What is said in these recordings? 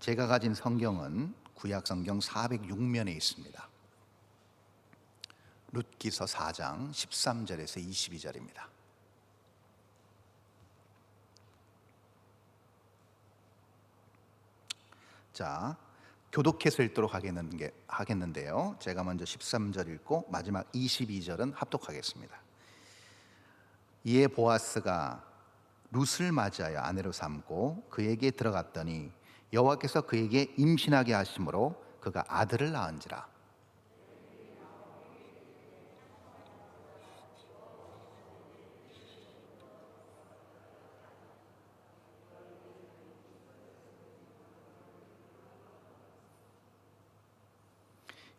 제가 가진 성경은 구약 성경 406면에 있습니다. 룻기서 4장 13절에서 22절입니다. 자, 교독해서 읽도록 하겠는데요. 제가 먼저 13절 읽고 마지막 22절은 합독하겠습니다. 이에 보아스가 룻을 맞이하여 아내로 삼고 그에게 들어갔더니 여호와께서 그에게 임신하게 하심으로 그가 아들을 낳은지라.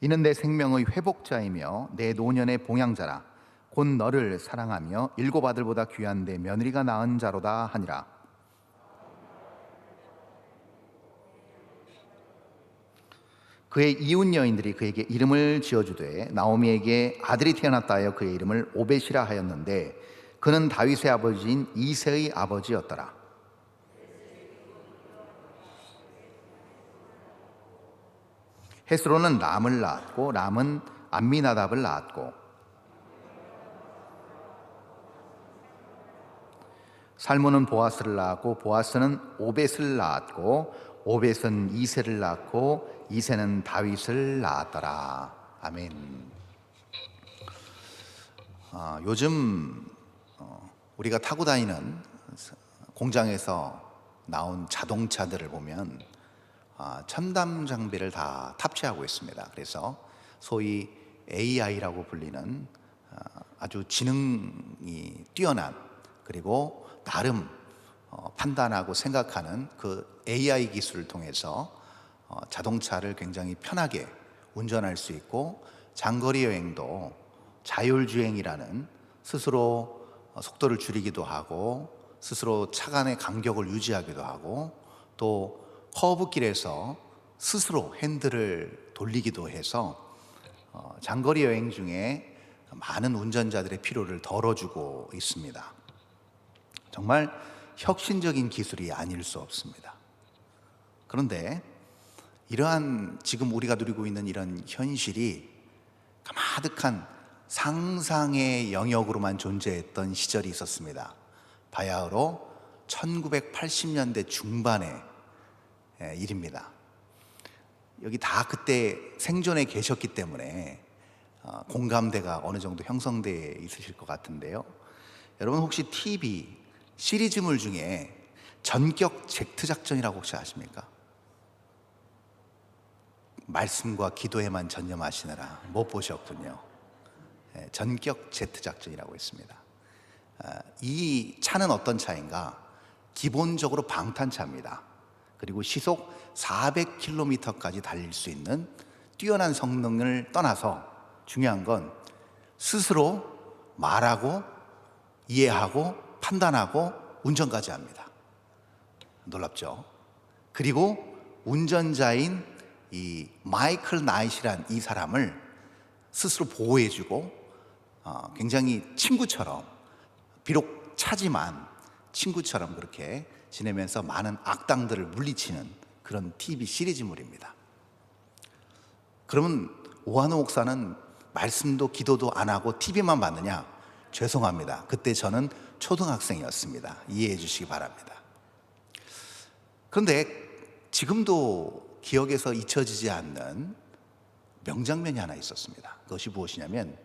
이는 내 생명의 회복자이며 내 노년의 봉양자라. 곧 너를 사랑하며 일곱 아들보다 귀한 내 며느리가 낳은 자로다 하니라. 그의 이웃 여인들이 그에게 이름을 지어주되 나오미에게 아들이 태어났다 하여 그의 이름을 오벳이라 하였는데 그는 다윗의 아버지인 이새의 아버지였더라. 헤스로는 람을 낳았고 람은 암미나답을 낳았고 살몬은 보아스를 낳았고 보아스는 오벳을 낳았고 오벳은 이새를 낳았고 이새는 다윗을 낳았더라. 아멘. 요즘 우리가 타고 다니는 공장에서 나온 자동차들을 보면 첨단 장비를 다 탑재하고 있습니다. 그래서 소위 AI라고 불리는 아주 지능이 뛰어난, 그리고 나름 판단하고 생각하는 그 AI 기술을 통해서 자동차를 굉장히 편하게 운전할 수 있고, 장거리 여행도 자율주행이라는, 스스로 속도를 줄이기도 하고 스스로 차 간의 간격을 유지하기도 하고, 또 커브길에서 스스로 핸들을 돌리기도 해서 장거리 여행 중에 많은 운전자들의 피로를 덜어주고 있습니다. 정말 혁신적인 기술이 아닐 수 없습니다. 그런데 이러한 지금 우리가 누리고 있는 이런 현실이 가마득한 상상의 영역으로만 존재했던 시절이 있었습니다. 바야흐로 1980년대 중반의 일입니다. 여기 다 그때 생존에 계셨기 때문에 공감대가 어느 정도 형성되어 있으실 것 같은데요. 여러분 혹시 TV 시리즈물 중에 전격 제트 작전이라고 혹시 아십니까? 말씀과 기도에만 전념하시느라 못 보셨군요. 전격 제트 작전이라고 있습니다. 이 차는 어떤 차인가? 기본적으로 방탄차입니다. 그리고 시속 400km까지 달릴 수 있는 뛰어난 성능을 떠나서 중요한 건 스스로 말하고 이해하고 판단하고 운전까지 합니다. 놀랍죠? 그리고 운전자인 이 마이클 나잇이란 이 사람을 스스로 보호해주고 굉장히 친구처럼, 비록 차지만 친구처럼 그렇게 지내면서 많은 악당들을 물리치는 그런 TV 시리즈물입니다. 그러면 오한우 목사는 말씀도 기도도 안 하고 TV만 봤느냐? 죄송합니다. 그때 저는 초등학생이었습니다. 이해해 주시기 바랍니다. 그런데 지금도 기억에서 잊혀지지 않는 명장면이 하나 있었습니다. 그것이 무엇이냐면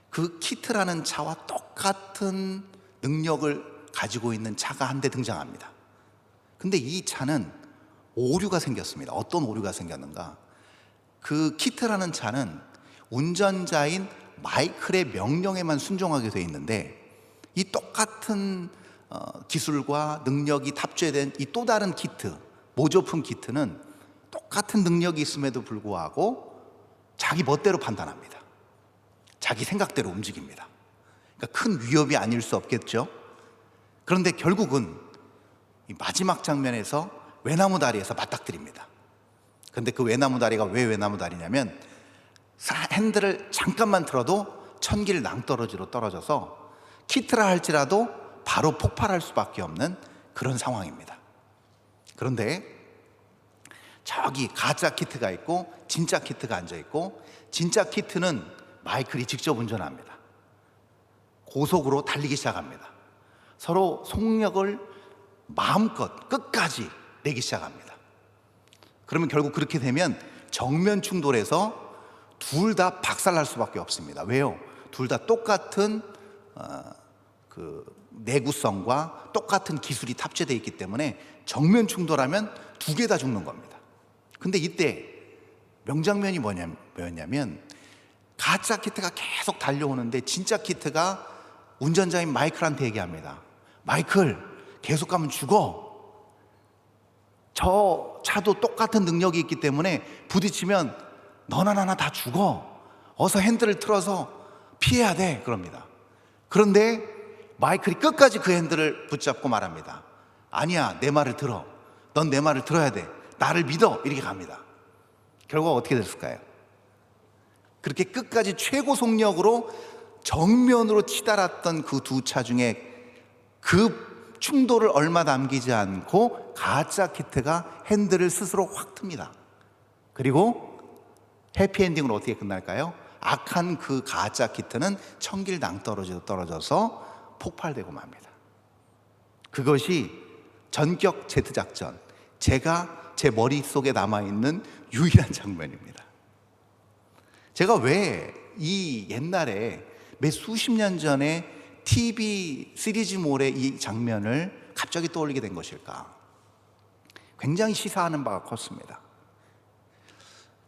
그 키트라는 차와 똑같은 능력을 가지고 있는 차가 한 대 등장합니다. 근데 이 차는 오류가 생겼습니다. 어떤 오류가 생겼는가? 그 키트라는 차는 운전자인 마이클의 명령에만 순종하게 되어 있는데, 이 똑같은 기술과 능력이 탑재된 이 또 다른 키트, 모조품 키트는 똑같은 능력이 있음에도 불구하고 자기 멋대로 판단합니다. 자기 생각대로 움직입니다. 그러니까 큰 위협이 아닐 수 없겠죠. 그런데 결국은 이 마지막 장면에서 외나무 다리에서 맞닥뜨립니다. 그런데 그 외나무 다리가 왜 외나무 다리냐면 핸들을 잠깐만 틀어도 천길 낭떠러지로 떨어져서 키트라 할지라도 바로 폭발할 수밖에 없는 그런 상황입니다. 그런데 저기 가짜 키트가 있고 진짜 키트가 앉아 있고, 진짜 키트는 마이클이 직접 운전합니다. 고속으로 달리기 시작합니다. 서로 속력을 마음껏 끝까지 내기 시작합니다. 그러면 결국 그렇게 되면 정면 충돌해서 둘 다 박살날 수밖에 없습니다. 왜요? 둘 다 똑같은 그 내구성과 똑같은 기술이 탑재되어 있기 때문에 정면 충돌하면 두 개 다 죽는 겁니다. 근데 이때 명장면이 뭐였냐면, 가짜 키트가 계속 달려오는데 진짜 키트가 운전자인 마이클한테 얘기합니다. 마이클, 계속 가면 죽어. 저 차도 똑같은 능력이 있기 때문에 부딪히면 너나 나나 다 죽어. 어서 핸들을 틀어서 피해야 돼. 그럽니다. 그런데 마이클이 끝까지 그 핸들을 붙잡고 말합니다. 아니야, 내 말을 들어. 넌 내 말을 들어야 돼. 나를 믿어. 이렇게 갑니다. 결과가 어떻게 됐을까요? 그렇게 끝까지 최고 속력으로 정면으로 치달았던 그 두 차 중에 그 충돌을 얼마 남기지 않고 가짜 키트가 핸들을 스스로 확 틉니다. 그리고 해피엔딩으로 어떻게 끝날까요? 악한 그 가짜 키트는 천길 낭떠러지로 떨어져서 폭발되고 맙니다. 그것이 전격 제트 작전, 제가 제 머릿속에 남아있는 유일한 장면입니다. 제가 왜 이 옛날에 몇 수십 년 전에 TV 시리즈몰의 이 장면을 갑자기 떠올리게 된 것일까? 굉장히 시사하는 바가 컸습니다.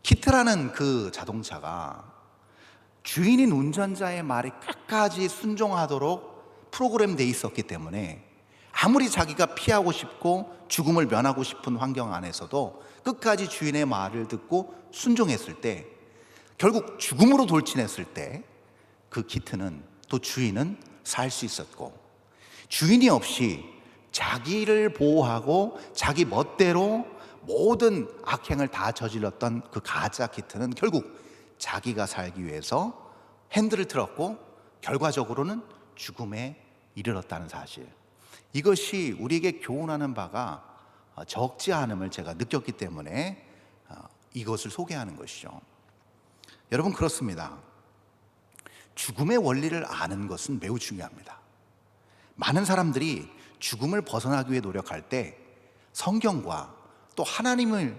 키트라는 그 자동차가 주인인 운전자의 말에 끝까지 순종하도록 프로그램되어 있었기 때문에 아무리 자기가 피하고 싶고 죽음을 면하고 싶은 환경 안에서도 끝까지 주인의 말을 듣고 순종했을 때, 결국 죽음으로 돌진했을 때 그 키트는, 또 주인은 살 수 있었고, 주인이 없이 자기를 보호하고 자기 멋대로 모든 악행을 다 저질렀던 그 가짜 키트는 결국 자기가 살기 위해서 핸들을 틀었고 결과적으로는 죽음에 이르렀다는 사실, 이것이 우리에게 교훈하는 바가 적지 않음을 제가 느꼈기 때문에 이것을 소개하는 것이죠. 여러분, 그렇습니다. 죽음의 원리를 아는 것은 매우 중요합니다. 많은 사람들이 죽음을 벗어나기 위해 노력할 때 성경과 또 하나님의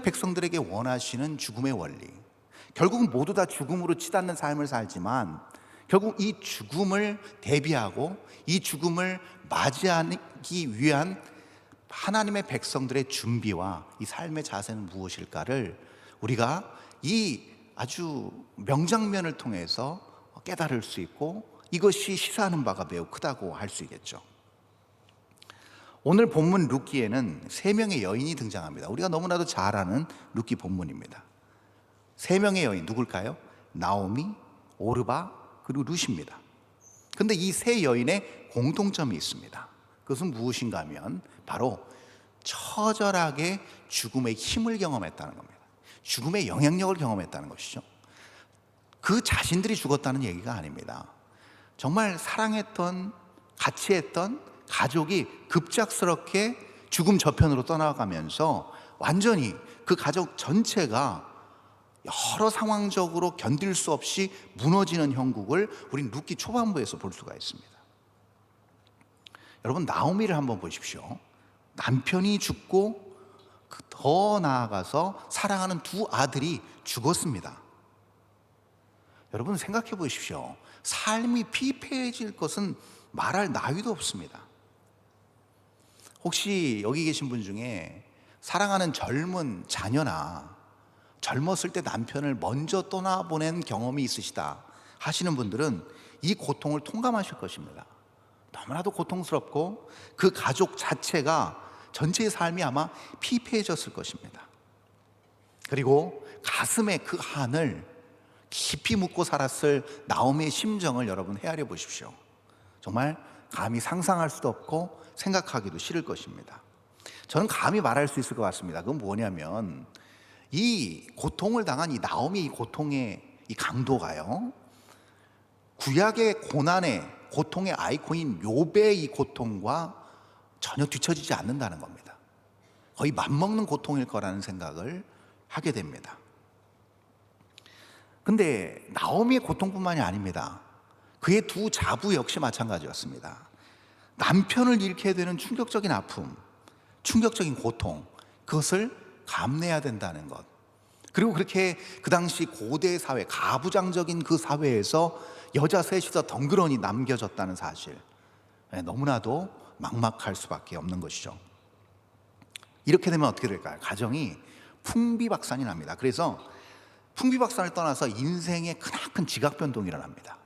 백성들에게 원하시는 죽음의 원리, 결국은 모두 다 죽음으로 치닫는 삶을 살지만 결국 이 죽음을 대비하고 이 죽음을 맞이하기 위한 하나님의 백성들의 준비와 이 삶의 자세는 무엇일까를 우리가 이 아주 명장면을 통해서 깨달을 수 있고, 이것이 시사하는 바가 매우 크다고 할 수 있겠죠. 오늘 본문 룻기에는 세 명의 여인이 등장합니다. 우리가 너무나도 잘 아는 룻기 본문입니다. 세 명의 여인 누굴까요? 나오미, 오르바, 그리고 룻입니다. 그런데 이 세 여인의 공통점이 있습니다. 그것은 무엇인가 하면 바로 처절하게 죽음의 힘을 경험했다는 겁니다. 죽음의 영향력을 경험했다는 것이죠. 그 자신들이 죽었다는 얘기가 아닙니다. 정말 사랑했던, 같이 했던 가족이 급작스럽게 죽음 저편으로 떠나가면서 완전히 그 가족 전체가 여러 상황적으로 견딜 수 없이 무너지는 형국을 우린 룻기 초반부에서 볼 수가 있습니다. 여러분, 나오미를 한번 보십시오. 남편이 죽고 더 나아가서 사랑하는 두 아들이 죽었습니다. 여러분, 생각해 보십시오. 삶이 피폐해질 것은 말할 나위도 없습니다. 혹시 여기 계신 분 중에 사랑하는 젊은 자녀나 젊었을 때 남편을 먼저 떠나보낸 경험이 있으시다 하시는 분들은 이 고통을 통감하실 것입니다. 너무나도 고통스럽고 그 가족 자체가 전체의 삶이 아마 피폐해졌을 것입니다. 그리고 가슴에 그 한을 깊이 묻고 살았을 나오미의 심정을 여러분 헤아려 보십시오. 정말 감히 상상할 수도 없고 생각하기도 싫을 것입니다. 저는 감히 말할 수 있을 것 같습니다. 그건 뭐냐면, 이 고통을 당한 이 나오미의 이 고통의 이 강도가요, 구약의 고난의 아이콘인 욥의 이 고통과 전혀 뒤처지지 않는다는 겁니다. 거의 맘먹는 고통일 거라는 생각을 하게 됩니다. 근데 나오미의 고통뿐만이 아닙니다. 그의 두 자부 역시 마찬가지였습니다. 남편을 잃게 되는 충격적인 아픔, 충격적인 고통, 그것을 감내해야 된다는 것. 그리고 그렇게 그 당시 고대 사회, 가부장적인 그 사회에서 여자 셋이서 덩그러니 남겨졌다는 사실, 너무나도 막막할 수밖에 없는 것이죠. 이렇게 되면 어떻게 될까요? 가정이 풍비박산이 납니다. 그래서 풍비박산을 떠나서 인생의 크나큰 지각 변동이 일어납니다.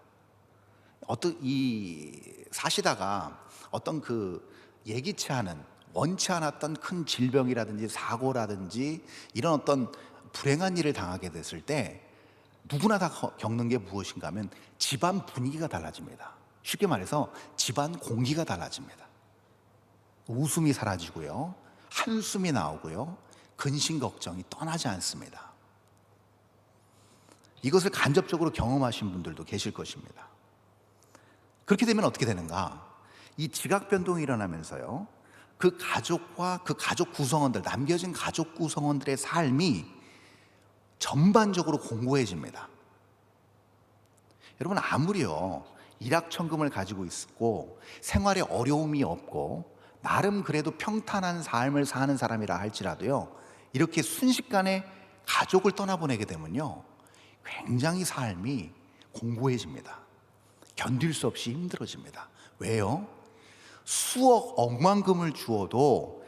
사시다가 어떤 그 예기치 않은, 원치 않았던 큰 질병이라든지 사고라든지 이런 어떤 불행한 일을 당하게 됐을 때 누구나 다 겪는 게 무엇인가 하면 집안 분위기가 달라집니다. 쉽게 말해서 집안 공기가 달라집니다. 웃음이 사라지고요, 한숨이 나오고요, 근심 걱정이 떠나지 않습니다. 이것을 간접적으로 경험하신 분들도 계실 것입니다. 그렇게 되면 어떻게 되는가? 이 지각 변동이 일어나면서요, 그 가족과 그 가족 구성원들, 남겨진 가족 구성원들의 삶이 전반적으로 공고해집니다. 여러분, 아무리요 일확천금을 가지고 있고 생활에 어려움이 없고 나름 그래도 평탄한 삶을 사는 사람이라 할지라도요, 이렇게 순식간에 가족을 떠나보내게 되면요, 굉장히 삶이 공고해집니다. 견딜 수 없이 힘들어집니다. 왜요? 수억 억만금을 주어도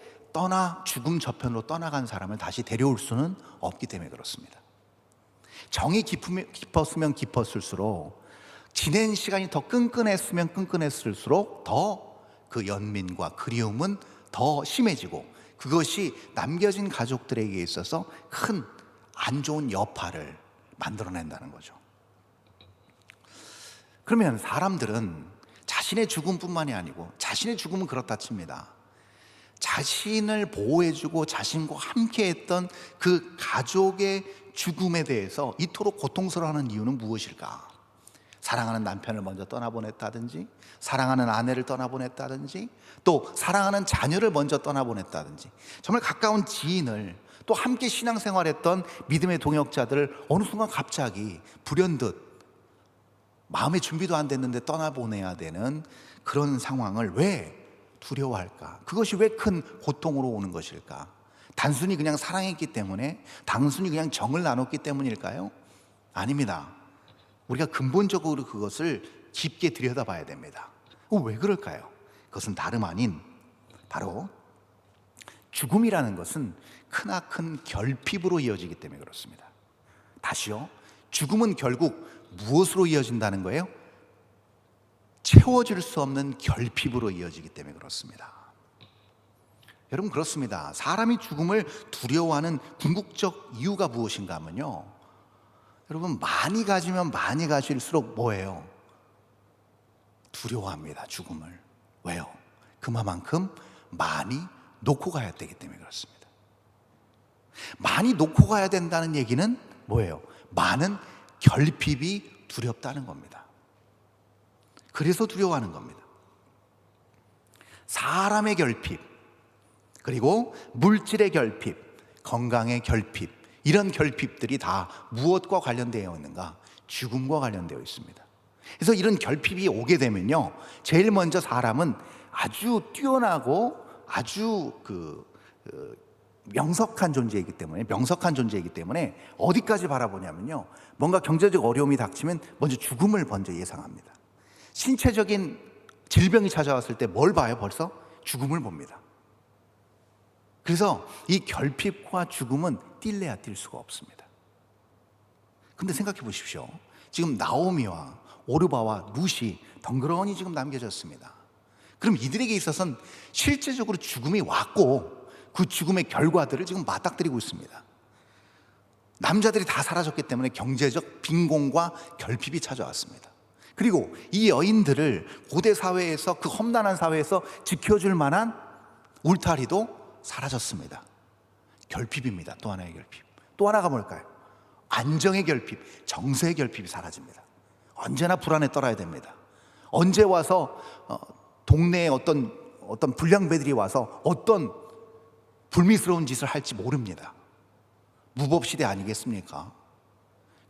죽음 저편으로 떠나간 사람을 다시 데려올 수는 없기 때문에 그렇습니다. 정이 깊었으면 깊었을수록, 지낸 시간이 더 끈끈했으면 끈끈했을수록 더 그 연민과 그리움은 더 심해지고, 그것이 남겨진 가족들에게 있어서 큰 안 좋은 여파를 만들어낸다는 거죠. 그러면 사람들은 자신의 죽음뿐만이 아니고, 자신의 죽음은 그렇다 칩니다. 자신을 보호해주고 자신과 함께했던 그 가족의 죽음에 대해서 이토록 고통스러워하는 이유는 무엇일까? 사랑하는 남편을 먼저 떠나보냈다든지, 사랑하는 아내를 떠나보냈다든지, 또 사랑하는 자녀를 먼저 떠나보냈다든지, 정말 가까운 지인을, 또 함께 신앙생활했던 믿음의 동역자들을 어느 순간 갑자기 불현듯 마음의 준비도 안 됐는데 떠나보내야 되는 그런 상황을 왜 두려워할까? 그것이 왜 큰 고통으로 오는 것일까? 단순히 그냥 사랑했기 때문에, 단순히 그냥 정을 나눴기 때문일까요? 아닙니다. 우리가 근본적으로 그것을 깊게 들여다봐야 됩니다. 왜 그럴까요? 그것은 다름 아닌 바로 죽음이라는 것은 크나큰 결핍으로 이어지기 때문에 그렇습니다. 다시요, 죽음은 결국 무엇으로 이어진다는 거예요? 채워질 수 없는 결핍으로 이어지기 때문에 그렇습니다. 여러분, 그렇습니다. 사람이 죽음을 두려워하는 궁극적 이유가 무엇인가 하면요, 여러분, 많이 가지면 많이 가질수록 뭐예요? 두려워합니다, 죽음을. 왜요? 그만큼 많이 놓고 가야 되기 때문에 그렇습니다. 많이 놓고 가야 된다는 얘기는 뭐예요? 많은 결핍이 두렵다는 겁니다. 그래서 두려워하는 겁니다. 사람의 결핍, 그리고 물질의 결핍, 건강의 결핍, 이런 결핍들이 다 무엇과 관련되어 있는가? 죽음과 관련되어 있습니다. 그래서 이런 결핍이 오게 되면요, 제일 먼저 사람은 아주 뛰어나고 아주 명석한 존재이기 때문에 어디까지 바라보냐면요, 뭔가 경제적 어려움이 닥치면 먼저 죽음을 먼저 예상합니다. 신체적인 질병이 찾아왔을 때 뭘 봐요? 벌써 죽음을 봅니다. 그래서 이 결핍과 죽음은 뛸래야 뛸 수가 없습니다. 근데 생각해 보십시오. 지금 나오미와 오르바와 룻이 덩그러니 지금 남겨졌습니다. 그럼 이들에게 있어서는 실제적으로 죽음이 왔고, 그 죽음의 결과들을 지금 맞닥뜨리고 있습니다. 남자들이 다 사라졌기 때문에 경제적 빈곤과 결핍이 찾아왔습니다. 그리고 이 여인들을 고대 사회에서, 그 험난한 사회에서 지켜줄 만한 울타리도 사라졌습니다. 결핍입니다. 또 하나의 결핍. 또 하나가 뭘까요? 안정의 결핍, 정서의 결핍이 사라집니다. 언제나 불안에 떨어야 됩니다. 언제 와서 동네에 어떤 불량배들이 와서 어떤 불미스러운 짓을 할지 모릅니다. 무법시대 아니겠습니까?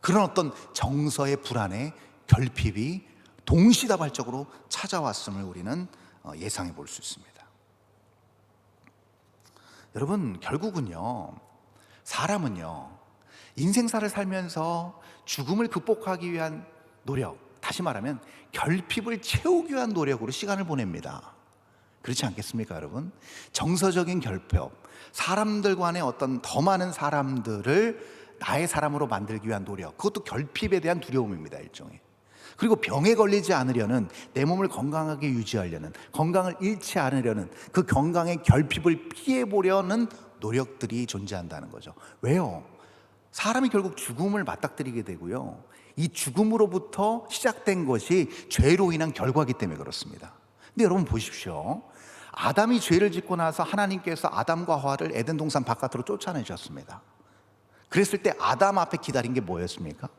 그런 어떤 정서의 불안에 결핍이 동시다발적으로 찾아왔음을 우리는 예상해 볼 수 있습니다. 여러분, 결국은요, 사람은요, 인생사를 살면서 죽음을 극복하기 위한 노력, 다시 말하면 결핍을 채우기 위한 노력으로 시간을 보냅니다. 그렇지 않겠습니까, 여러분? 정서적인 결핍, 사람들 간의 어떤 더 많은 사람들을 나의 사람으로 만들기 위한 노력, 그것도 결핍에 대한 두려움입니다, 일종의. 그리고 병에 걸리지 않으려는, 내 몸을 건강하게 유지하려는, 건강을 잃지 않으려는 그 건강의 결핍을 피해보려는 노력들이 존재한다는 거죠. 왜요? 사람이 결국 죽음을 맞닥뜨리게 되고요, 이 죽음으로부터 시작된 것이 죄로 인한 결과이기 때문에 그렇습니다. 근데 여러분 보십시오. 아담이 죄를 짓고 나서 하나님께서 아담과 하와를 에덴 동산 바깥으로 쫓아내셨습니다. 그랬을 때 아담 앞에 기다린 게 뭐였습니까?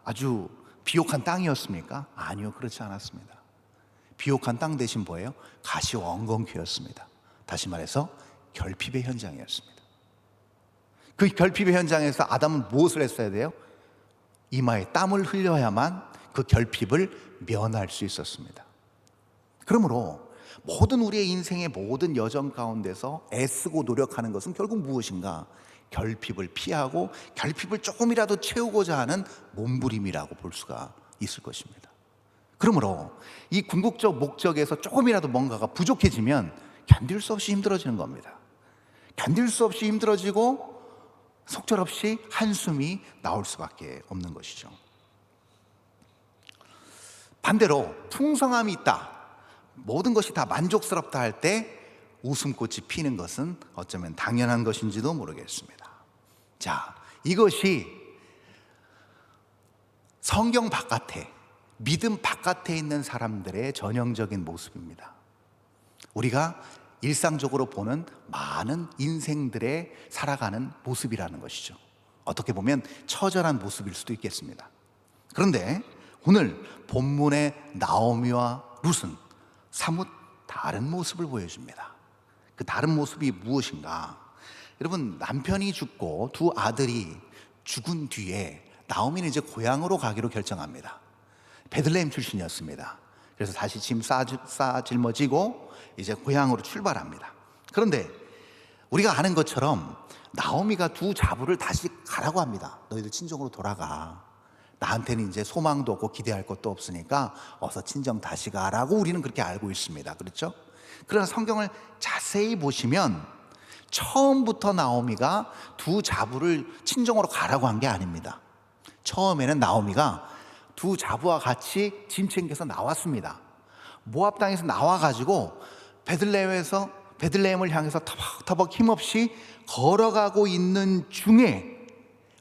아주 비옥한 땅이었습니까? 아니요, 그렇지 않았습니다. 비옥한 땅 대신 뭐예요? 가시와 엉겅퀴였습니다. 다시 말해서 결핍의 현장이었습니다. 그 결핍의 현장에서 아담은 무엇을 했어야 돼요? 이마에 땀을 흘려야만 그 결핍을 면할 수 있었습니다. 그러므로 모든 우리의 인생의 모든 여정 가운데서 애쓰고 노력하는 것은 결국 무엇인가? 결핍을 피하고 결핍을 조금이라도 채우고자 하는 몸부림이라고 볼 수가 있을 것입니다. 그러므로 이 궁극적 목적에서 조금이라도 뭔가가 부족해지면 견딜 수 없이 힘들어지는 겁니다. 견딜 수 없이 힘들어지고 속절없이 한숨이 나올 수밖에 없는 것이죠. 반대로 풍성함이 있다, 모든 것이 다 만족스럽다 할 때 웃음꽃이 피는 것은 어쩌면 당연한 것인지도 모르겠습니다. 자, 이것이 성경 바깥에, 믿음 바깥에 있는 사람들의 전형적인 모습입니다. 우리가 일상적으로 보는 많은 인생들의 살아가는 모습이라는 것이죠. 어떻게 보면 처절한 모습일 수도 있겠습니다. 그런데 오늘 본문의 나오미와 룻은 사뭇 다른 모습을 보여줍니다. 그 다른 모습이 무엇인가? 여러분, 남편이 죽고 두 아들이 죽은 뒤에 나오미는 이제 고향으로 가기로 결정합니다. 베들레헴 출신이었습니다. 그래서 다시 짐 짊어지고 이제 고향으로 출발합니다. 그런데 우리가 아는 것처럼 나오미가 두 자부를 다시 가라고 합니다. 너희들 친정으로 돌아가. 나한테는 이제 소망도 없고 기대할 것도 없으니까 어서 친정 다시 가라고 우리는 그렇게 알고 있습니다. 그렇죠? 그러나 성경을 자세히 보시면 처음부터 나오미가 두 자부를 친정으로 가라고 한 게 아닙니다. 처음에는 나오미가 두 자부와 같이 짐 챙겨서 나왔습니다. 모압 땅에서 나와가지고 베들레헴을 향해서 터벅터벅 힘없이 걸어가고 있는 중에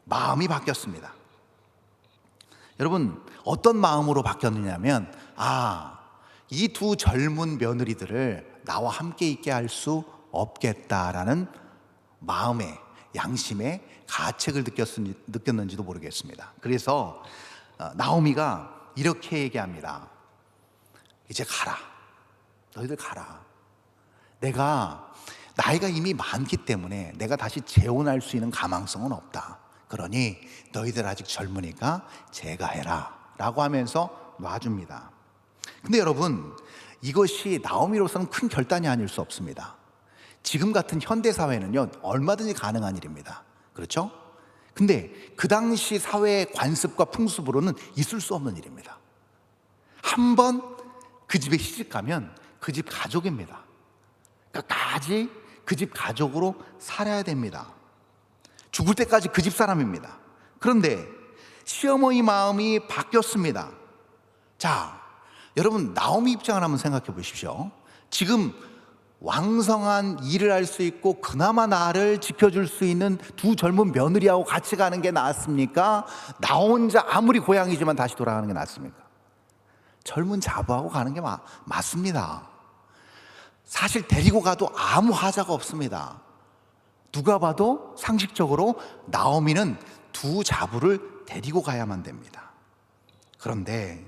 마음이 바뀌었습니다. 여러분, 어떤 마음으로 바뀌었느냐면, 이 두 젊은 며느리들을 나와 함께 있게 할 수 없겠다라는 마음의, 양심의 가책을 느꼈는지도 모르겠습니다. 그래서 나오미가 이렇게 얘기합니다. 이제 가라. 너희들 가라. 내가 나이가 이미 많기 때문에 내가 다시 재혼할 수 있는 가망성은 없다. 그러니 너희들 아직 젊으니까 제가 해라 라고 하면서 놔줍니다. 근데 여러분, 이것이 나오미로서는 큰 결단이 아닐 수 없습니다. 지금 같은 현대사회는요, 얼마든지 가능한 일입니다. 그렇죠? 근데 그 당시 사회의 관습과 풍습으로는 있을 수 없는 일입니다. 한번 그 집에 시집 가면 그 집 가족입니다. 끝까지 그 집 가족으로 살아야 됩니다. 죽을 때까지 그 집 사람입니다. 그런데 시어머니 마음이 바뀌었습니다. 자, 여러분, 나오미 입장을 한번 생각해 보십시오. 지금 왕성한 일을 할 수 있고 그나마 나를 지켜줄 수 있는 두 젊은 며느리하고 같이 가는 게 낫습니까? 나 혼자 아무리 고향이지만 다시 돌아가는 게 낫습니까? 젊은 자부하고 가는 게 맞습니다. 사실 데리고 가도 아무 하자가 없습니다. 누가 봐도 상식적으로 나오미는 두 자부를 데리고 가야만 됩니다. 그런데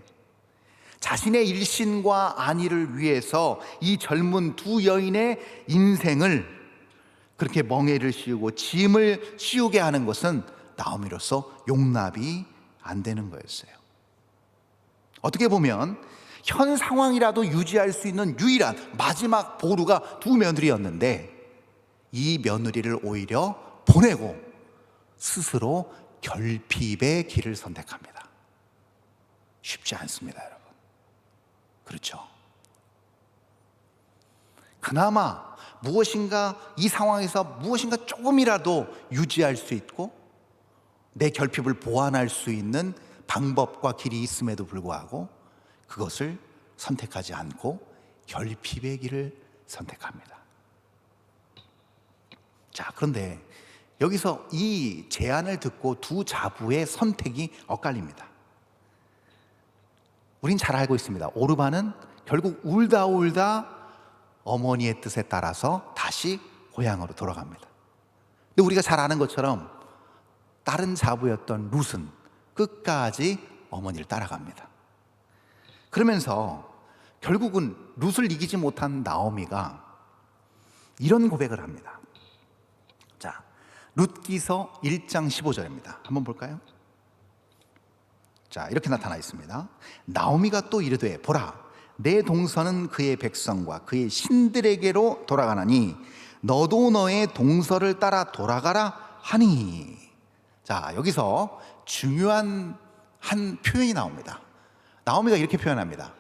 자신의 일신과 안위를 위해서 이 젊은 두 여인의 인생을 그렇게 멍에를 씌우고 짐을 씌우게 하는 것은 나오미로서 용납이 안 되는 거였어요. 어떻게 보면 현 상황이라도 유지할 수 있는 유일한 마지막 보루가 두 며느리였는데 이 며느리를 오히려 보내고 스스로 결핍의 길을 선택합니다. 쉽지 않습니다, 여러분. 그렇죠? 그나마 무엇인가 이 상황에서 무엇인가 조금이라도 유지할 수 있고 내 결핍을 보완할 수 있는 방법과 길이 있음에도 불구하고 그것을 선택하지 않고 결핍의 길을 선택합니다. 자, 그런데 여기서 이 제안을 듣고 두 자부의 선택이 엇갈립니다. 우린 잘 알고 있습니다. 오르바는 결국 울다 어머니의 뜻에 따라서 다시 고향으로 돌아갑니다. 근데 우리가 잘 아는 것처럼 다른 자부였던 룻은 끝까지 어머니를 따라갑니다. 그러면서 결국은 룻을 이기지 못한 나오미가 이런 고백을 합니다. 자, 룻기서 1장 15절입니다. 한번 볼까요? 자, 이렇게 나타나 있습니다. 나오미가 또 이르되 보라, 내 동서는 그의 백성과 그의 신들에게로 돌아가나니 너도 너의 동서를 따라 돌아가라 하니. 자, 여기서 중요한 한 표현이 나옵니다. 나오미가 이렇게 표현합니다.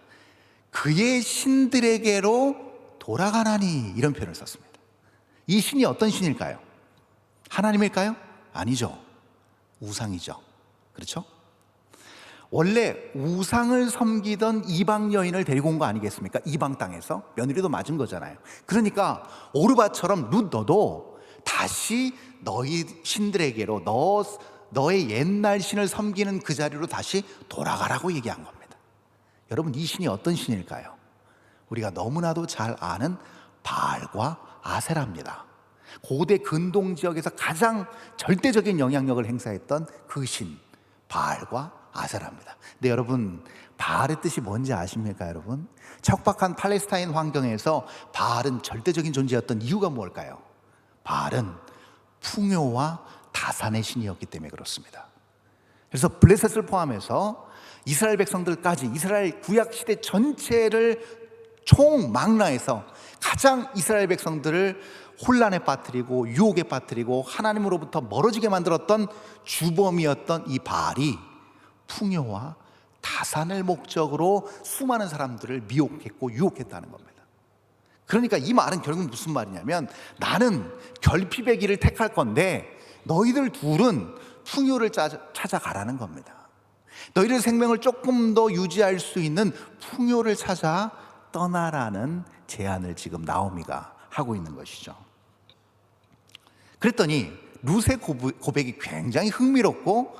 그의 신들에게로 돌아가나니, 이런 표현을 썼습니다. 이 신이 어떤 신일까요? 하나님일까요? 아니죠. 우상이죠. 그렇죠? 원래 우상을 섬기던 이방 여인을 데리고 온 거 아니겠습니까? 이방 땅에서 며느리도 맞은 거잖아요. 그러니까 오르바처럼 룻 너도 다시 너희 신들에게로 너의 옛날 신을 섬기는 그 자리로 다시 돌아가라고 얘기한 겁니다. 여러분, 이 신이 어떤 신일까요? 우리가 너무나도 잘 아는 바알과 아세라입니다. 고대 근동 지역에서 가장 절대적인 영향력을 행사했던 그 신 바알과 아세라입니다. 근데 여러분, 바알의 뜻이 뭔지 아십니까? 여러분, 척박한 팔레스타인 환경에서 바알은 절대적인 존재였던 이유가 뭘까요? 바알은 풍요와 다산의 신이었기 때문에 그렇습니다. 그래서 블레셋을 포함해서 이스라엘 백성들까지 이스라엘 구약 시대 전체를 총망라해서 가장 이스라엘 백성들을 혼란에 빠뜨리고 유혹에 빠뜨리고 하나님으로부터 멀어지게 만들었던 주범이었던 이 바알이 풍요와 다산을 목적으로 수많은 사람들을 미혹했고 유혹했다는 겁니다. 그러니까 이 말은 결국 무슨 말이냐면, 나는 결핍의 길을 택할 건데 너희들 둘은 풍요를 찾아가라는 겁니다. 너희들 생명을 조금 더 유지할 수 있는 풍요를 찾아 떠나라는 제안을 지금 나오미가 하고 있는 것이죠. 그랬더니 룻의 고백이 굉장히 흥미롭고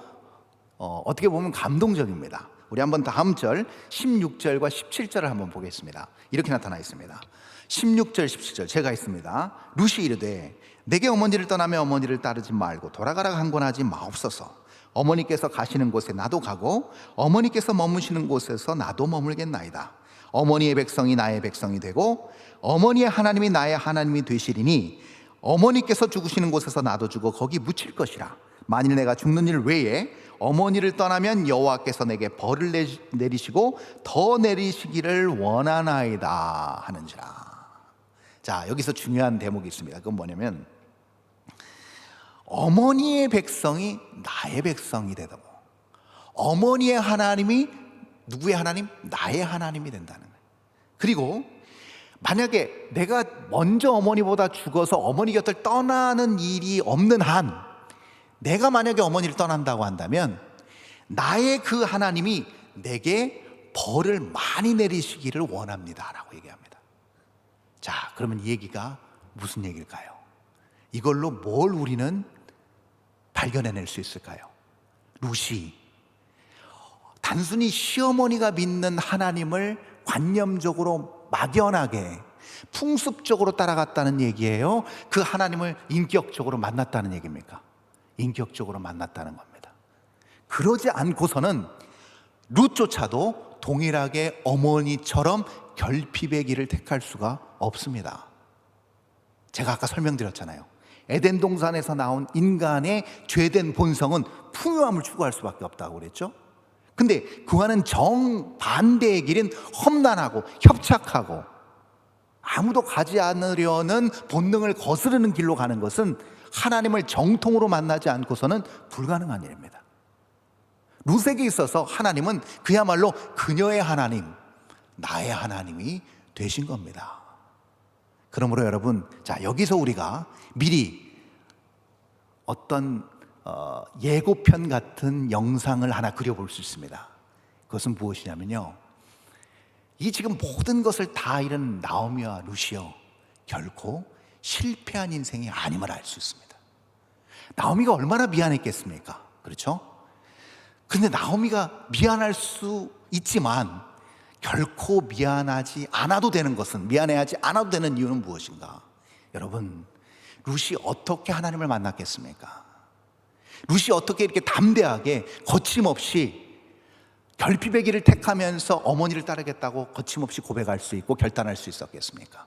어떻게 보면 감동적입니다. 우리 한번 다음 절 16절과 17절을 한번 보겠습니다. 이렇게 나타나 있습니다. 16절 17절 제가 있습니다. 룻이 이르되 내게 어머니를 떠나며 어머니를 따르지 말고 돌아가라 강권하지 마옵소서. 어머니께서 가시는 곳에 나도 가고 어머니께서 머무시는 곳에서 나도 머물겠나이다. 어머니의 백성이 나의 백성이 되고 어머니의 하나님이 나의 하나님이 되시리니 어머니께서 죽으시는 곳에서 나도 죽어 거기 묻힐 것이라. 만일 내가 죽는 일 외에 어머니를 떠나면 여호와께서 내게 벌을 내리시고 더 내리시기를 원하나이다 하는지라. 자, 여기서 중요한 대목이 있습니다. 그건 뭐냐면, 어머니의 백성이 나의 백성이 되고 어머니의 하나님이 누구의 하나님? 나의 하나님이 된다는 거예요. 그리고 만약에 내가 먼저 어머니보다 죽어서 어머니 곁을 떠나는 일이 없는 한, 내가 만약에 어머니를 떠난다고 한다면 나의 그 하나님이 내게 벌을 많이 내리시기를 원합니다 라고 얘기합니다. 자, 그러면 이 얘기가 무슨 얘기일까요? 이걸로 뭘 우리는 발견해낼 수 있을까요? 룻이 단순히 시어머니가 믿는 하나님을 관념적으로 막연하게 풍습적으로 따라갔다는 얘기예요? 그 하나님을 인격적으로 만났다는 얘기입니까? 인격적으로 만났다는 겁니다. 그러지 않고서는 룻조차도 동일하게 어머니처럼 결핍의 길을 택할 수가 없습니다. 제가 아까 설명드렸잖아요. 에덴 동산에서 나온 인간의 죄된 본성은 풍요함을 추구할 수밖에 없다고 그랬죠. 근데 그와는 정반대의 길인 험난하고 협착하고 아무도 가지 않으려는 본능을 거스르는 길로 가는 것은 하나님을 정통으로 만나지 않고서는 불가능한 일입니다. 룻에게 있어서 하나님은 그야말로 그녀의 하나님, 나의 하나님이 되신 겁니다. 그러므로 여러분, 자, 여기서 우리가 미리 어떤 예고편 같은 영상을 하나 그려볼 수 있습니다. 그것은 무엇이냐면요, 이 지금 모든 것을 다 잃은 나오미와 룻이요, 결코 실패한 인생이 아님을 알 수 있습니다. 나오미가 얼마나 미안했겠습니까? 그렇죠? 근데 나오미가 미안할 수 있지만 결코 미안해하지 않아도 되는 이유는 무엇인가? 여러분, 룻이 어떻게 하나님을 만났겠습니까? 룻이 어떻게 이렇게 담대하게 거침없이 결핍의 길을 택하면서 어머니를 따르겠다고 거침없이 고백할 수 있고 결단할 수 있었겠습니까?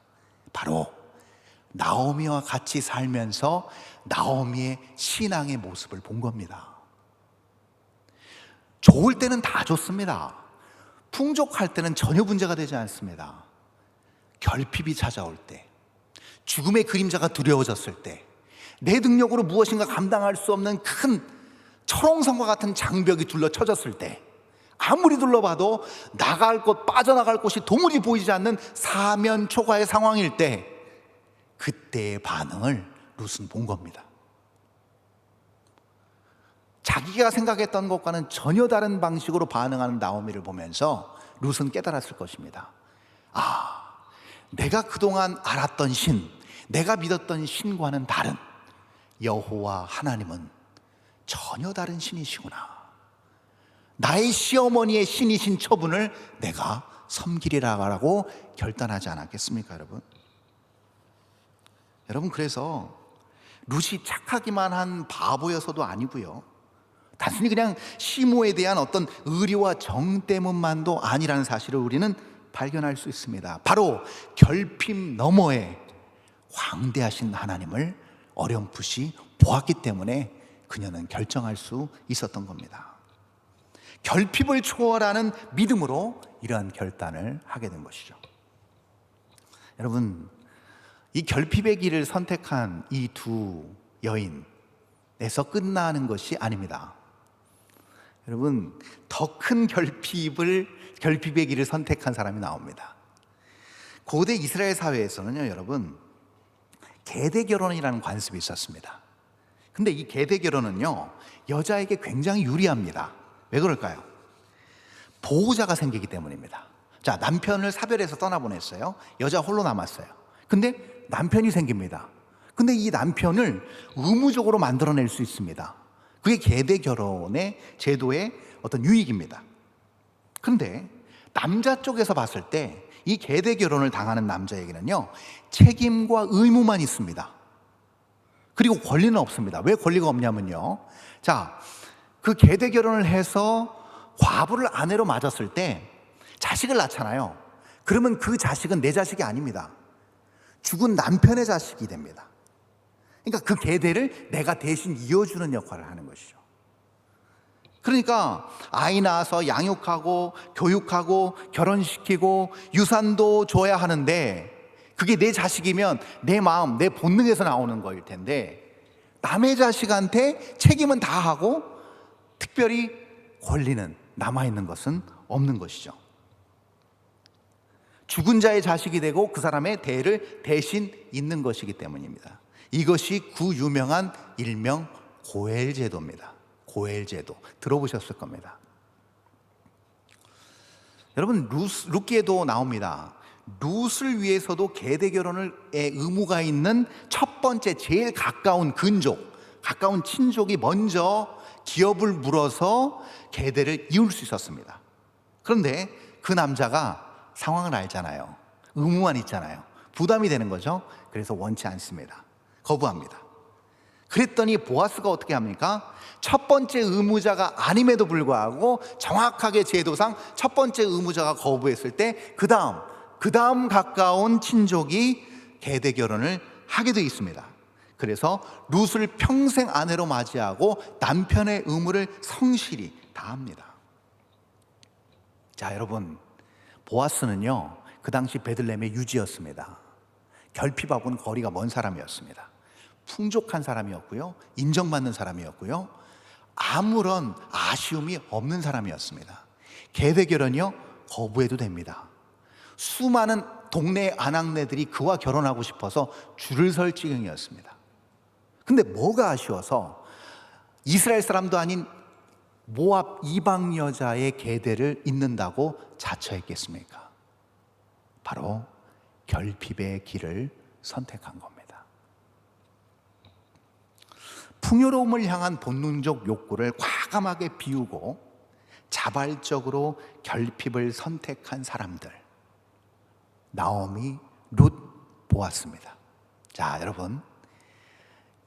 바로 나오미와 같이 살면서 나오미의 신앙의 모습을 본 겁니다. 좋을 때는 다 좋습니다. 풍족할 때는 전혀 문제가 되지 않습니다. 결핍이 찾아올 때, 죽음의 그림자가 두려워졌을 때, 내 능력으로 무엇인가 감당할 수 없는 큰 철옹성과 같은 장벽이 둘러쳐졌을 때, 아무리 둘러봐도 나갈 곳, 빠져나갈 곳이 도무지 보이지 않는 사면초가의 상황일 때, 그때의 반응을 룻은 본 겁니다. 자기가 생각했던 것과는 전혀 다른 방식으로 반응하는 나오미를 보면서 룻은 깨달았을 것입니다. 아, 내가 그동안 알았던 신, 내가 믿었던 신과는 다른 여호와 하나님은 전혀 다른 신이시구나. 나의 시어머니의 신이신 처분을 내가 섬기리라고 결단하지 않았겠습니까, 여러분? 여러분, 그래서 룻이 착하기만 한 바보여서도 아니고요, 단순히 그냥 시모에 대한 어떤 의리와 정 때문만도 아니라는 사실을 우리는 발견할 수 있습니다. 바로 결핍 너머에 광대하신 하나님을 어렴풋이 보았기 때문에 그녀는 결정할 수 있었던 겁니다. 결핍을 초월하는 믿음으로 이러한 결단을 하게 된 것이죠. 여러분, 이 결핍의 길을 선택한 이 두 여인에서 끝나는 것이 아닙니다. 여러분, 더 큰 결핍의 길을 선택한 사람이 나옵니다. 고대 이스라엘 사회에서는요, 여러분, 계대 결혼이라는 관습이 있었습니다. 근데 이 계대 결혼은요, 여자에게 굉장히 유리합니다. 왜 그럴까요? 보호자가 생기기 때문입니다. 자, 남편을 사별해서 떠나보냈어요. 여자 홀로 남았어요. 근데 남편이 생깁니다. 근데 이 남편을 의무적으로 만들어낼 수 있습니다. 그게 계대 결혼의 제도의 어떤 유익입니다. 그런데 남자 쪽에서 봤을 때 이 계대 결혼을 당하는 남자에게는요, 책임과 의무만 있습니다. 그리고 권리는 없습니다. 왜 권리가 없냐면요, 자, 그 계대 결혼을 해서 과부를 아내로 맞았을 때 자식을 낳잖아요. 그러면 그 자식은 내 자식이 아닙니다. 죽은 남편의 자식이 됩니다. 그러니까 그 계대를 내가 대신 이어주는 역할을 하는 것이죠. 그러니까 아이 낳아서 양육하고 교육하고 결혼시키고 유산도 줘야 하는데, 그게 내 자식이면 내 마음, 내 본능에서 나오는 거일 텐데, 남의 자식한테 책임은 다 하고 특별히 권리는 남아있는 것은 없는 것이죠. 죽은 자의 자식이 되고 그 사람의 대를 대신 잇는 것이기 때문입니다. 이것이 구유명한 일명 고엘 제도입니다. 고엘 제도 들어보셨을 겁니다. 여러분, 룻기에도 나옵니다. 룻을 위해서도 계대 결혼의 의무가 있는 첫 번째 제일 가까운 근족, 가까운 친족이 먼저 기업을 물어서 계대를 이을 수 있었습니다. 그런데 그 남자가 상황을 알잖아요. 의무만 있잖아요. 부담이 되는 거죠. 그래서 원치 않습니다. 거부합니다. 그랬더니 보아스가 어떻게 합니까? 첫 번째 의무자가 아님에도 불구하고 정확하게 제도상 첫 번째 의무자가 거부했을 때 그 다음 가까운 친족이 계대 결혼을 하게 되어 있습니다. 그래서 룻을 평생 아내로 맞이하고 남편의 의무를 성실히 다합니다. 자, 여러분, 보아스는요 그 당시 베들레헴의 유지였습니다. 결핍하고는 거리가 먼 사람이었습니다. 풍족한 사람이었고요, 인정받는 사람이었고요, 아무런 아쉬움이 없는 사람이었습니다. 계대 결혼이요 거부해도 됩니다. 수많은 동네 아낙네들이 그와 결혼하고 싶어서 줄을 설 지경이었습니다. 근데 뭐가 아쉬워서 이스라엘 사람도 아닌 모압 이방 여자의 계대를 잇는다고 자처했겠습니까? 바로 결핍의 길을 선택한 겁니다. 풍요로움을 향한 본능적 욕구를 과감하게 비우고 자발적으로 결핍을 선택한 사람들, 나오미, 룻, 보았습니다. 자, 여러분,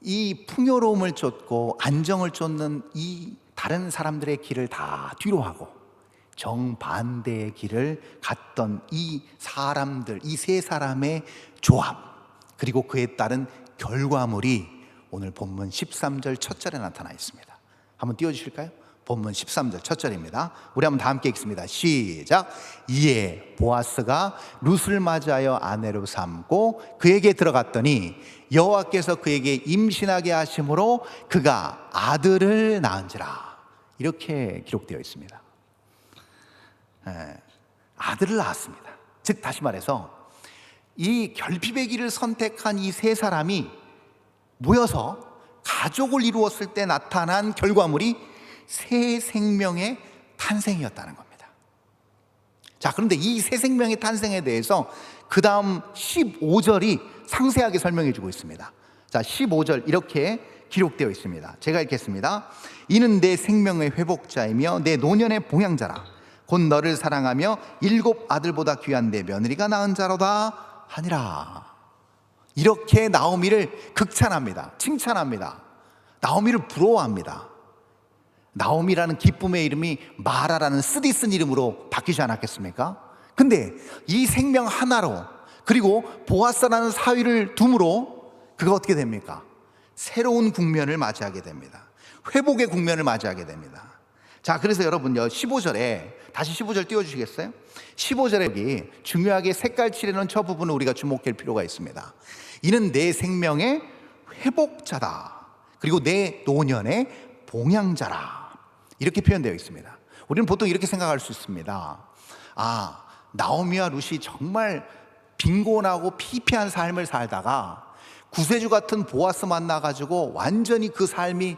이 풍요로움을 쫓고 안정을 쫓는 이 다른 사람들의 길을 다 뒤로 하고 정반대의 길을 갔던 이 사람들, 이 세 사람의 조합, 그리고 그에 따른 결과물이 오늘 본문 13절 첫 절에 나타나 있습니다. 한번 띄워주실까요? 본문 13절 첫 절입니다. 우리 한번 다 함께 읽습니다. 시작. 이에 보아스가 룻을 맞이하여 아내로 삼고 그에게 들어갔더니 여호와께서 그에게 임신하게 하심으로 그가 아들을 낳은지라. 이렇게 기록되어 있습니다. 아들을 낳았습니다. 즉 다시 말해서 이 결핍의 길을 선택한 이 세 사람이 모여서 가족을 이루었을 때 나타난 결과물이 새 생명의 탄생이었다는 겁니다. 자, 그런데 이 새 생명의 탄생에 대해서 그 다음 15절이 상세하게 설명해 주고 있습니다. 자, 15절 이렇게 기록되어 있습니다. 제가 읽겠습니다. 이는 내 생명의 회복자이며 내 노년의 봉양자라. 곧 너를 사랑하며 7 아들보다 귀한 내 며느리가 낳은 자로다 하니라. 이렇게 나오미를 극찬합니다. 칭찬합니다. 나오미를 부러워합니다. 나오미라는 기쁨의 이름이 마라라는 쓰디쓴 이름으로 바뀌지 않았겠습니까? 근데 이 생명 하나로, 그리고 보아스라는 사위를 둠으로 그가 어떻게 됩니까? 새로운 국면을 맞이하게 됩니다. 회복의 국면을 맞이하게 됩니다. 자, 그래서 여러분요 15절에 다시 15절 띄워주시겠어요? 15절에 여기 중요하게 색깔 칠해놓은 저 부분을 우리가 주목할 필요가 있습니다. 이는 내 생명의 회복자다, 그리고 내 노년의 봉양자라, 이렇게 표현되어 있습니다. 우리는 보통 이렇게 생각할 수 있습니다. 아, 나오미와 룻이 정말 빈곤하고 피폐한 삶을 살다가 구세주 같은 보아스 만나가지고 완전히 그 삶이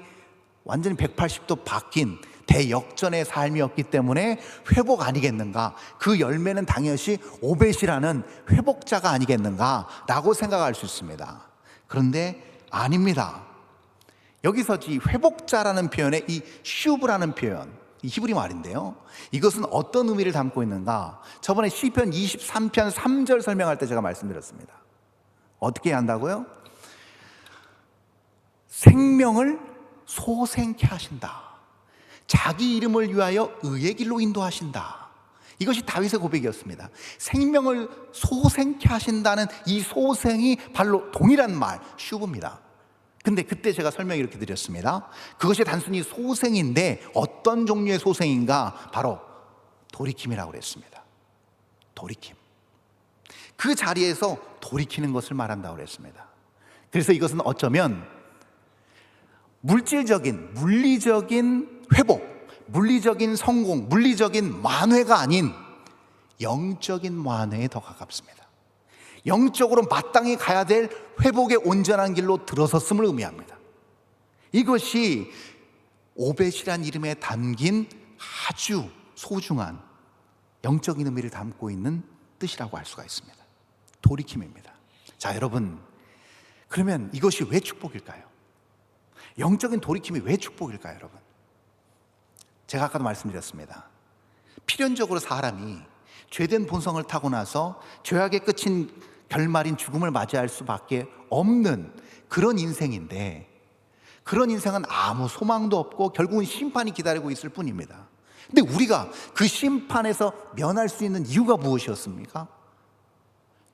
완전히 180도 바뀐 대역전의 삶이었기 때문에 회복 아니겠는가, 그 열매는 당연히 오벳이라는 회복자가 아니겠는가 라고 생각할 수 있습니다. 그런데 아닙니다. 여기서 이 회복자라는 표현에 이 슈브라는 표현, 이 히브리 말인데요, 이것은 어떤 의미를 담고 있는가? 저번에 시편 23편 3절 설명할 때 제가 말씀드렸습니다. 어떻게 한다고요? 생명을 소생케 하신다, 자기 이름을 위하여 의의 길로 인도하신다. 이것이 다윗의 고백이었습니다. 생명을 소생케 하신다는 이 소생이 바로 동일한 말 슈브입니다. 근데 그때 제가 설명 이렇게 드렸습니다. 그것이 단순히 소생인데 어떤 종류의 소생인가? 바로 돌이킴이라고 그랬습니다. 돌이킴. 그 자리에서 돌이키는 것을 말한다고 그랬습니다. 그래서 이것은 어쩌면 물질적인, 물리적인 회복, 물리적인 성공, 물리적인 만회가 아닌 영적인 만회에 더 가깝습니다. 영적으로 마땅히 가야 될 회복의 온전한 길로 들어섰음을 의미합니다. 이것이 오벳이란 이름에 담긴 아주 소중한 영적인 의미를 담고 있는 뜻이라고 할 수가 있습니다. 돌이킴입니다. 자, 여러분, 그러면 이것이 왜 축복일까요? 영적인 돌이킴이 왜 축복일까요, 여러분? 제가 아까도 말씀드렸습니다. 필연적으로 사람이 죄된 본성을 타고 나서 죄악의 끝인 결말인 죽음을 맞이할 수밖에 없는 그런 인생인데, 그런 인생은 아무 소망도 없고 결국은 심판이 기다리고 있을 뿐입니다. 근데 우리가 그 심판에서 면할 수 있는 이유가 무엇이었습니까?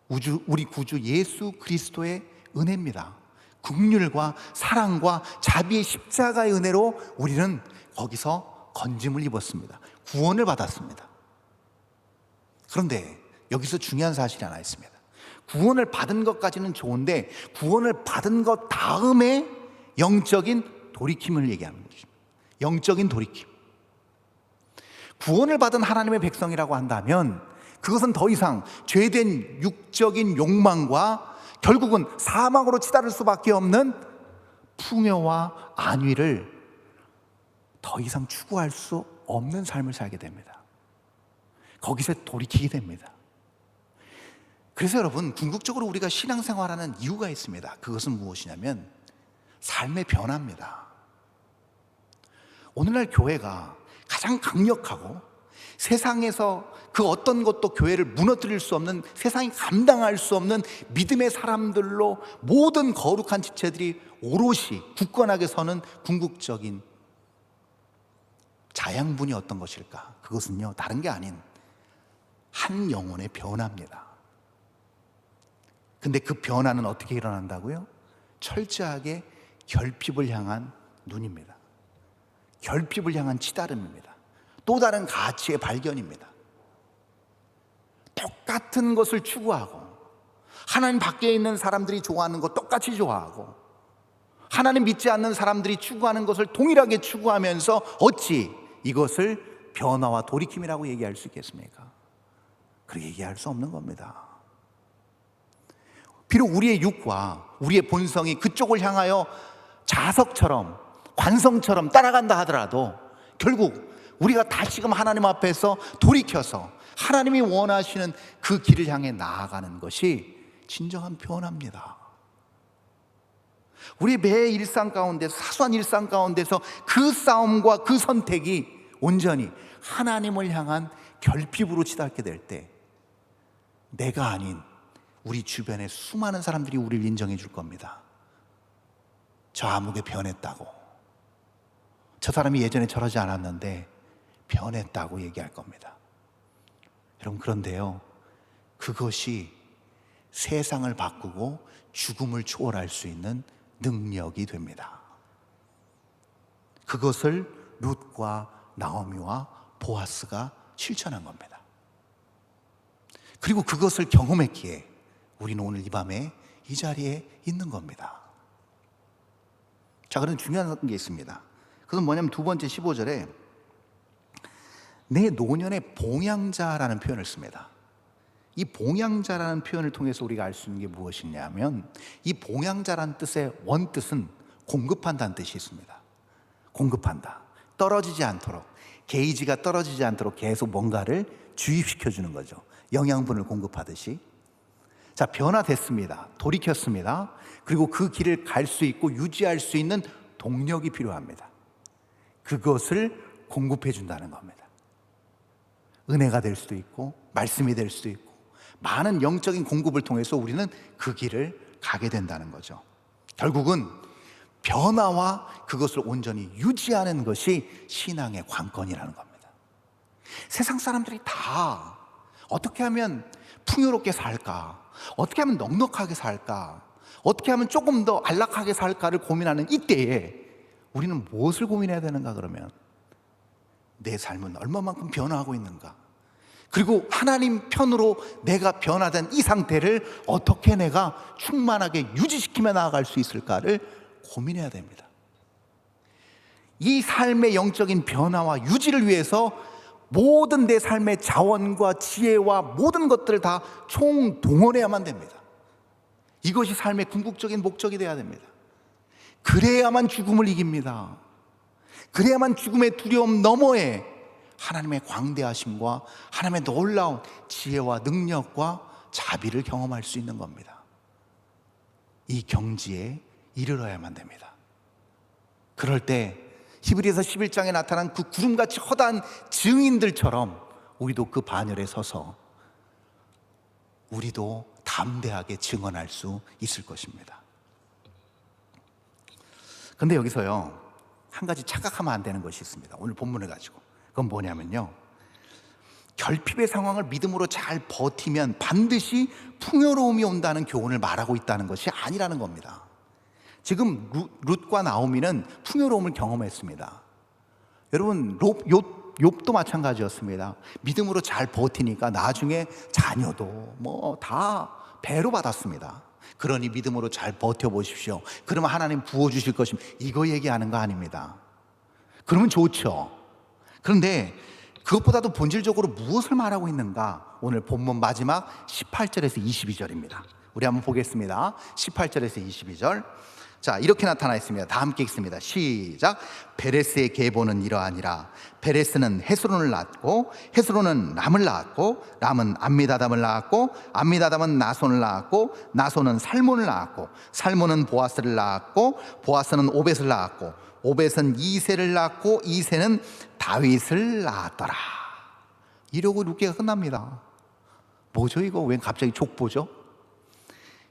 우리 구주 예수 그리스도의 은혜입니다. 긍휼과 사랑과 자비의 십자가의 은혜로 우리는 거기서 건짐을 입었습니다. 구원을 받았습니다. 그런데 여기서 중요한 사실이 하나 있습니다. 구원을 받은 것까지는 좋은데 구원을 받은 것 다음에 영적인 돌이킴을 얘기하는 것입니다. 영적인 돌이킴. 구원을 받은 하나님의 백성이라고 한다면 그것은 더 이상 죄된 육적인 욕망과 결국은 사망으로 치달을 수밖에 없는 풍요와 안위를 더 이상 추구할 수 없는 삶을 살게 됩니다. 거기서 돌이키게 됩니다. 그래서 여러분, 궁극적으로 우리가 신앙생활하는 이유가 있습니다. 그것은 무엇이냐면 삶의 변화입니다. 오늘날 교회가 가장 강력하고 세상에서 그 어떤 것도 교회를 무너뜨릴 수 없는, 세상이 감당할 수 없는 믿음의 사람들로 모든 거룩한 지체들이 오롯이 굳건하게 서는 궁극적인 자양분이 어떤 것일까? 그것은요, 다른 게 아닌 한 영혼의 변화입니다. 근데 그 변화는 어떻게 일어난다고요? 철저하게 결핍을 향한 눈입니다. 결핍을 향한 치달음입니다. 또 다른 가치의 발견입니다. 똑같은 것을 추구하고 하나님 밖에 있는 사람들이 좋아하는 것 똑같이 좋아하고 하나님 믿지 않는 사람들이 추구하는 것을 동일하게 추구하면서 어찌 이것을 변화와 돌이킴이라고 얘기할 수 있겠습니까? 그렇게 얘기할 수 없는 겁니다. 비록 우리의 육과 우리의 본성이 그쪽을 향하여 자석처럼 관성처럼 따라간다 하더라도 결국 우리가 다시금 하나님 앞에서 돌이켜서 하나님이 원하시는 그 길을 향해 나아가는 것이 진정한 변화입니다. 우리 매 일상 가운데서, 사소한 일상 가운데서 그 싸움과 그 선택이 온전히 하나님을 향한 결핍으로 치닫게 될 때 내가 아닌 우리 주변의 수많은 사람들이 우리를 인정해 줄 겁니다. 저 아무개 변했다고, 저 사람이 예전에 저러지 않았는데 변했다고 얘기할 겁니다. 여러분, 그런데요, 그것이 세상을 바꾸고 죽음을 초월할 수 있는 능력이 됩니다. 그것을 룻과 나오미와 보아스가 실천한 겁니다. 그리고 그것을 경험했기에 우리는 오늘 이 밤에 이 자리에 있는 겁니다. 자, 그런 중요한 게 있습니다. 그것은 뭐냐면 두 번째 15절에 내 노년의 봉양자라는 표현을 씁니다. 이 봉양자라는 표현을 통해서 우리가 알 수 있는 게 무엇이냐면 이 봉양자라는 뜻의 원뜻은 공급한다는 뜻이 있습니다. 공급한다. 떨어지지 않도록, 게이지가 떨어지지 않도록 계속 뭔가를 주입시켜 주는 거죠. 영양분을 공급하듯이. 자, 변화됐습니다. 돌이켰습니다. 그리고 그 길을 갈 수 있고 유지할 수 있는 동력이 필요합니다. 그것을 공급해 준다는 겁니다. 은혜가 될 수도 있고 말씀이 될 수도 있고 많은 영적인 공급을 통해서 우리는 그 길을 가게 된다는 거죠. 결국은 변화와 그것을 온전히 유지하는 것이 신앙의 관건이라는 겁니다. 세상 사람들이 다 어떻게 하면 풍요롭게 살까, 어떻게 하면 넉넉하게 살까, 어떻게 하면 조금 더 안락하게 살까를 고민하는 이때에 우리는 무엇을 고민해야 되는가? 그러면 내 삶은 얼마만큼 변화하고 있는가, 그리고 하나님 편으로 내가 변화된 이 상태를 어떻게 내가 충만하게 유지시키며 나아갈 수 있을까를 고민해야 됩니다. 이 삶의 영적인 변화와 유지를 위해서 모든 내 삶의 자원과 지혜와 모든 것들을 다 총동원해야만 됩니다. 이것이 삶의 궁극적인 목적이 되어야 됩니다. 그래야만 죽음을 이깁니다. 그래야만 죽음의 두려움 너머에 하나님의 광대하심과 하나님의 놀라운 지혜와 능력과 자비를 경험할 수 있는 겁니다. 이 경지에 이르러야만 됩니다. 그럴 때 히브리서 11장에 나타난 그 구름같이 허다한 증인들처럼 우리도 그 반열에 서서 우리도 담대하게 증언할 수 있을 것입니다. 근데 여기서요, 한 가지 착각하면 안 되는 것이 있습니다. 오늘 본문을 가지고. 그건 뭐냐면요, 결핍의 상황을 믿음으로 잘 버티면 반드시 풍요로움이 온다는 교훈을 말하고 있다는 것이 아니라는 겁니다. 지금 룻과 나오미는 풍요로움을 경험했습니다. 여러분, 욥도 마찬가지였습니다. 믿음으로 잘 버티니까 나중에 자녀도 뭐 다 배로 받았습니다. 그러니 믿음으로 잘 버텨보십시오. 그러면 하나님 부어주실 것입니다. 이거 얘기하는 거 아닙니다. 그러면 좋죠. 그런데 그것보다도 본질적으로 무엇을 말하고 있는가? 오늘 본문 마지막 18절에서 22절입니다. 우리 한번 보겠습니다. 18절에서 22절. 자, 이렇게 나타나 있습니다. 다 함께 읽습니다. 시작. 베레스의 계보는 이러하니라. 베레스는 헤스론을 낳았고, 헤스론은 람을 낳았고, 람은 암미다담을 낳았고, 암미다담은 나손을 낳았고, 나손은 살몬을 낳았고, 살몬은 보아스를 낳았고, 보아스는 오벳을 낳았고, 오벳은 이새를 낳았고, 이새는 다윗을 낳았더라. 이러고 룻기가 끝납니다. 뭐죠 이거? 왜 갑자기 족보죠?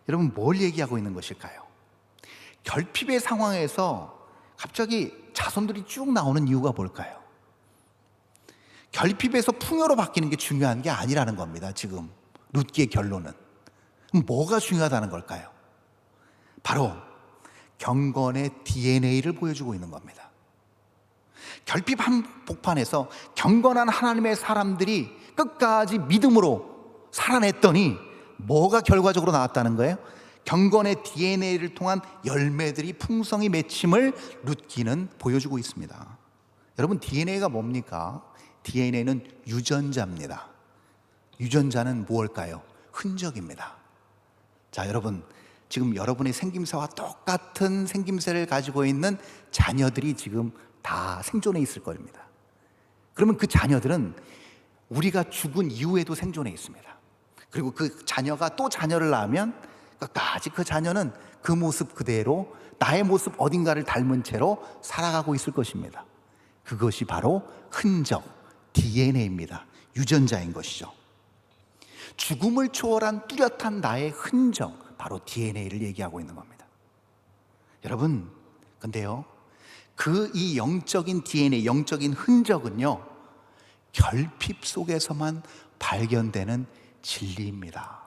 여러분, 뭘 얘기하고 있는 것일까요? 결핍의 상황에서 갑자기 자손들이 쭉 나오는 이유가 뭘까요? 결핍에서 풍요로 바뀌는 게 중요한 게 아니라는 겁니다. 지금 룻기의 결론은. 뭐가 중요하다는 걸까요? 바로 경건의 DNA를 보여주고 있는 겁니다. 결핍 한복판에서 경건한 하나님의 사람들이 끝까지 믿음으로 살아냈더니 뭐가 결과적으로 나왔다는 거예요? 경건의 DNA를 통한 열매들이 풍성히 맺힘을 룻기는 보여주고 있습니다. 여러분, DNA가 뭡니까? DNA는 유전자입니다. 유전자는 무엇일까요? 흔적입니다. 자, 여러분, 지금 여러분의 생김새와 똑같은 생김새를 가지고 있는 자녀들이 지금 다 생존해 있을 겁니다. 그러면 그 자녀들은 우리가 죽은 이후에도 생존해 있습니다. 그리고 그 자녀가 또 자녀를 낳으면 끝까지 그 자녀는 그 모습 그대로 나의 모습 어딘가를 닮은 채로 살아가고 있을 것입니다. 그것이 바로 흔적, DNA입니다. 유전자인 것이죠. 죽음을 초월한 뚜렷한 나의 흔적, 바로 DNA를 얘기하고 있는 겁니다. 여러분, 근데요, 이 영적인 DNA, 영적인 흔적은요, 결핍 속에서만 발견되는 진리입니다.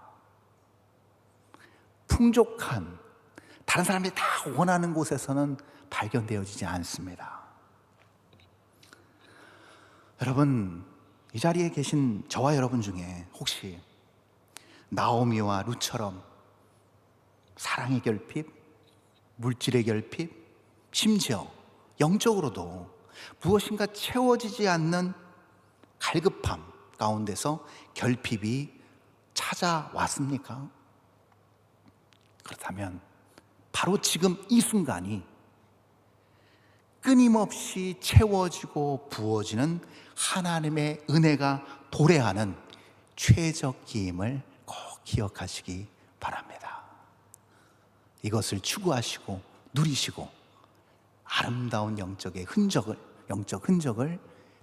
풍족한, 다른 사람들이 다 원하는 곳에서는 발견되어지지 않습니다. 여러분, 이 자리에 계신 저와 여러분 중에 혹시 나오미와 룻처럼 사랑의 결핍, 물질의 결핍, 심지어 영적으로도 무엇인가 채워지지 않는 갈급함 가운데서 결핍이 찾아왔습니까? 그렇다면 바로 지금 이 순간이 끊임없이 채워지고 부어지는 하나님의 은혜가 도래하는 최적기임을 꼭 기억하시기 바랍니다. 이것을 추구하시고 누리시고 아름다운 영적 흔적을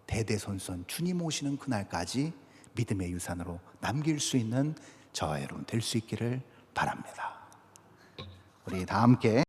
대대손손 주님 오시는 그날까지 믿음의 유산으로 남길 수 있는 저와 여러분 될 수 있기를 바랍니다. 우리 다 함께